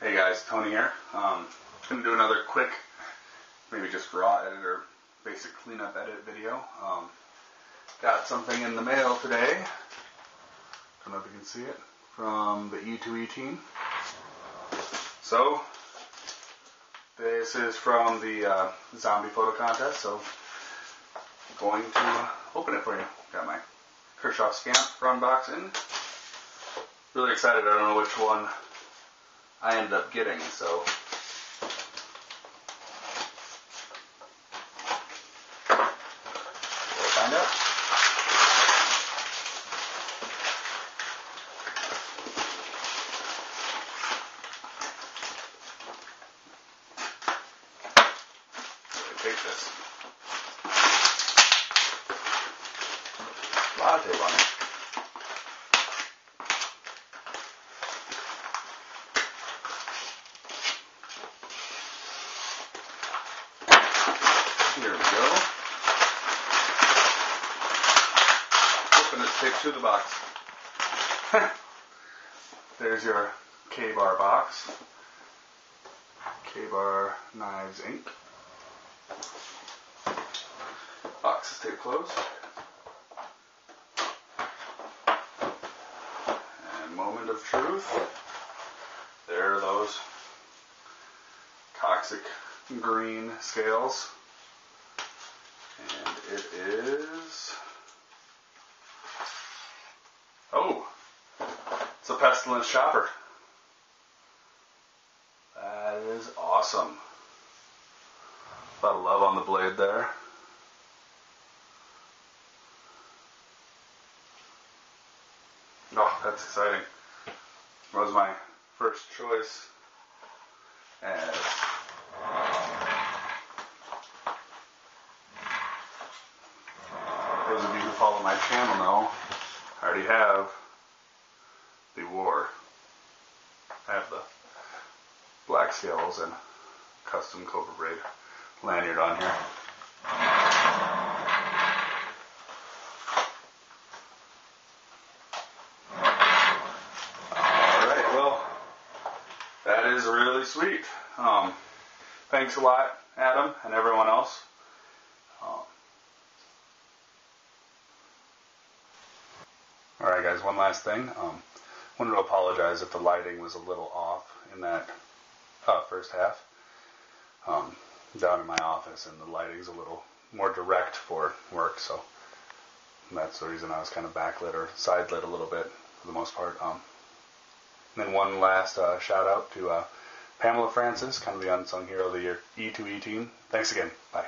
Hey guys, Tony here. Gonna do another quick, maybe just raw edit or basic cleanup edit video. Got something in the mail today. Don't know if you can see it, from the E2E team. So this is from the zombie photo contest. So I'm going to open it for you. Got my Kershaw stamp for unboxing. Really excited. I don't know which one I ended up getting, so we'll find out. Take this. A lot of tape on it. Here we go. Open this tape to the box. There's your K-Bar box. K-Bar Knives Inc. Box is taped closed. And moment of truth. There are those toxic green scales. And it is... oh! It's a pestilence shopper. That is awesome. A lot of love on the blade there. Oh, that's exciting. That was my first choice as those of you who follow my channel know, I already have the war. I have the black scales and custom Cobra braid lanyard on here. Alright, well, that is really sweet. Thanks a lot, Adam, and everyone else. Alright guys, one last thing. Wanted to apologize if the lighting was a little off in that first half. Down in my office, and the lighting's a little more direct for work, so that's the reason I was kind of backlit or side lit a little bit for the most part. And then one last shout out to Pamela Francis, kind of the unsung hero of the E2E team. Thanks again. Bye.